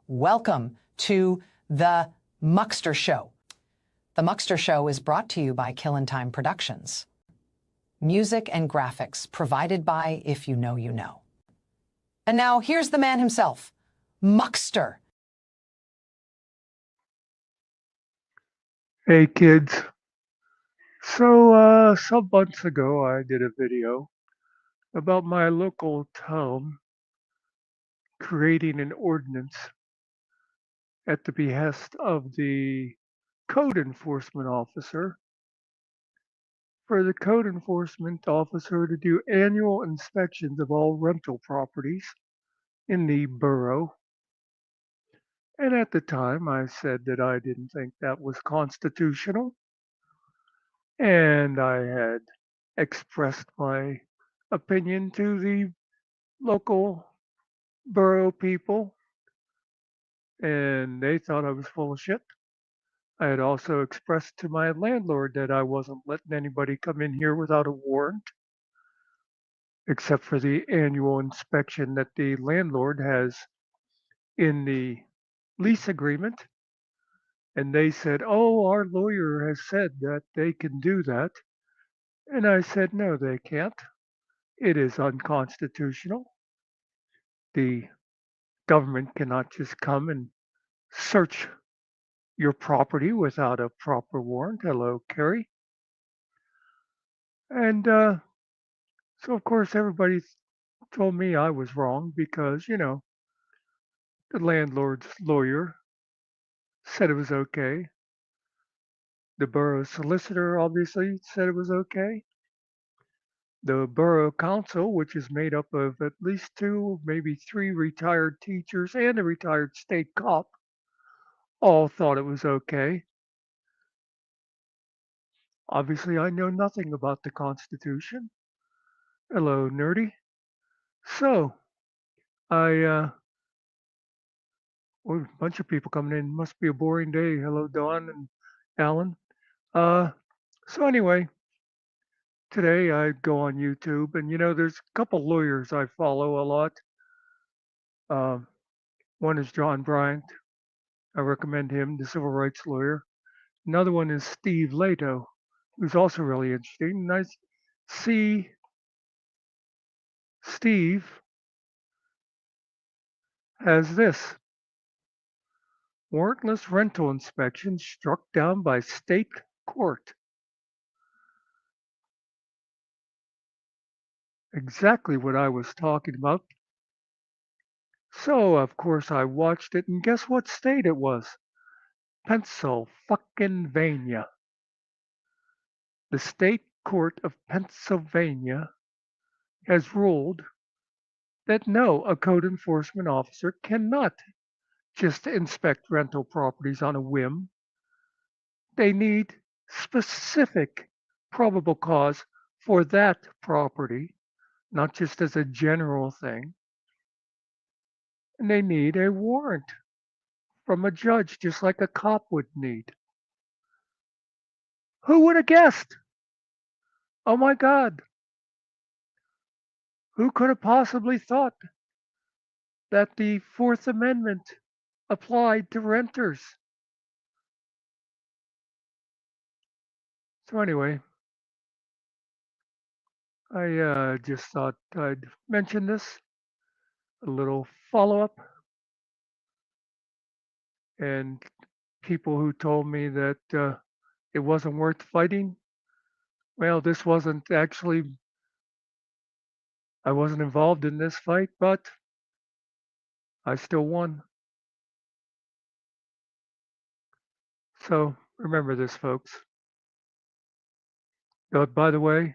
Welcome to The Muckster Show. The Muckster Show is brought to you by Killing Time Productions. Music and graphics provided by If You Know, You Know. And now here's the man himself, Muckster. Hey kids. So some months ago I did a video about my local town creating an ordinance at the behest of the code enforcement officer for the code enforcement officer to do annual inspections of all rental properties in the borough. And at the time I said that I didn't think that was constitutional, and I had expressed my opinion to the local borough people, and they thought I was full of shit. I had also expressed to my landlord that I wasn't letting anybody come in here without a warrant, except for the annual inspection that the landlord has in the lease agreement. And they said, "Oh, our lawyer has said that they can do that." And I said, "No, they can't. It is unconstitutional. The government cannot just come and search your property without a proper warrant." Hello, Carrie. And so, of course, everybody told me I was wrong because, the landlord's lawyer said it was okay. The borough solicitor obviously said it was okay. The borough council, which is made up of at least two, maybe three retired teachers and a retired state cop, all thought it was okay. Obviously, I know nothing about the Constitution. Hello, nerdy. So, I oh, a bunch of people coming in. Must be a boring day. Hello, Dawn and Alan. Uh, so anyway, today I go on YouTube, and there's a couple lawyers I follow a lot. Uh, One is John Bryant. I recommend him, the civil rights lawyer. Another one is Steve Leto, who's also really interesting. And I see Steve has this: warrantless rental inspection struck down by state court. Exactly what I was talking about. So, of course, I watched it, and guess what state it was? Pennsylvania. The state court of Pennsylvania has ruled that no, a code enforcement officer cannot just inspect rental properties on a whim. They need specific probable cause for that property, not just as a general thing. And they need a warrant from a judge, just like a cop would need. Who would have guessed? Oh my God. Who could have possibly thought that the Fourth Amendment applied to renters? So, anyway, I just thought I'd mention this, a little follow up. And people who told me that it wasn't worth fighting, well, this wasn't actually, I wasn't involved in this fight, but I still won. So remember this, folks. By the way,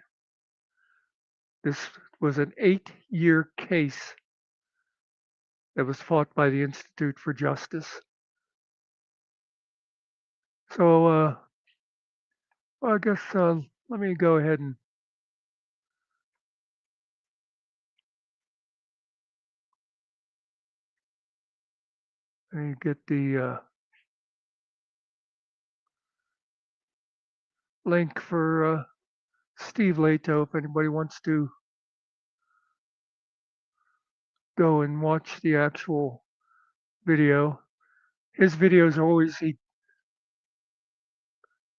this was an 8-year case that was fought by the Institute for Justice. So, well, I guess let me go ahead and get the link for Steve Leto if anybody wants to go and watch the actual video. His videos are always,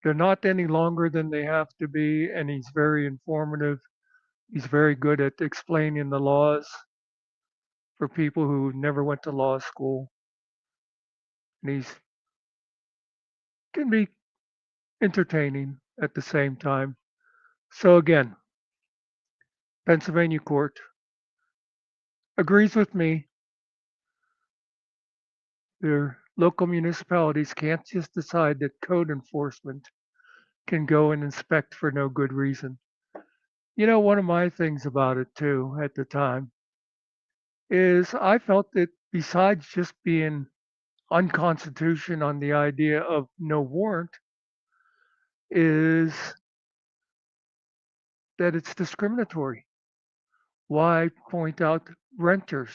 they're not any longer than they have to be, and he's very informative. He's very good at explaining the laws for people who never went to law school. And he's can be entertaining at the same time. So again, Pennsylvania court agrees with me. Their local municipalities can't just decide that code enforcement can go and inspect for no good reason. You know, one of my things about it too at the time is I felt that besides just being unconstitutional on the idea of no warrant, is that it's discriminatory. Why point out renters,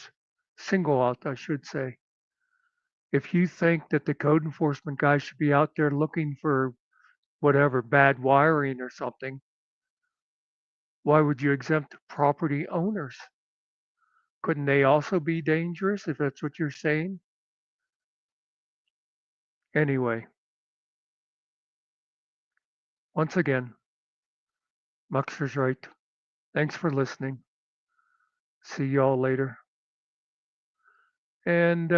single out, I should say. If you think that the code enforcement guy should be out there looking for whatever bad wiring or something, why would you exempt property owners? Couldn't they also be dangerous if that's what you're saying? Anyway, once again, Muxter's right. Thanks for listening. See y'all later. And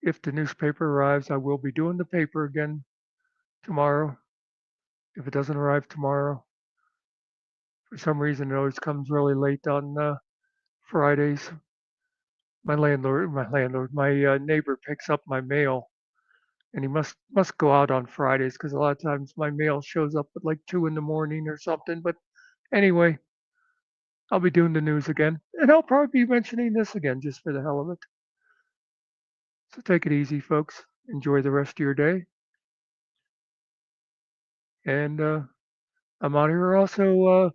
if the newspaper arrives, I will be doing the paper again tomorrow. If it doesn't arrive tomorrow, for some reason it always comes really late on Fridays. My neighbor picks up my mail, and he must go out on Fridays because a lot of times my mail shows up at like 2 in the morning or something. But anyway, I'll be doing the news again, and I'll probably be mentioning this again just for the hell of it. So take it easy, folks. Enjoy the rest of your day. And I'm out here also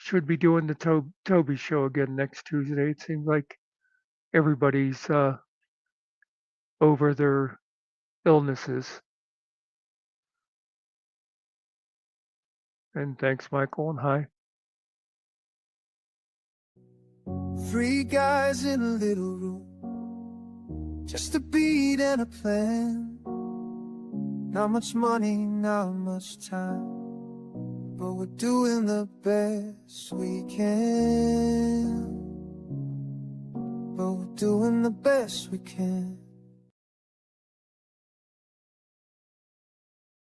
should be doing the Toby show again next Tuesday. It seems like everybody's over their illnesses. And thanks, Michael, and hi. Three guys in a little room, just a beat and a plan. Not much money, not much time, but we're doing the best we can. But we're doing the best we can.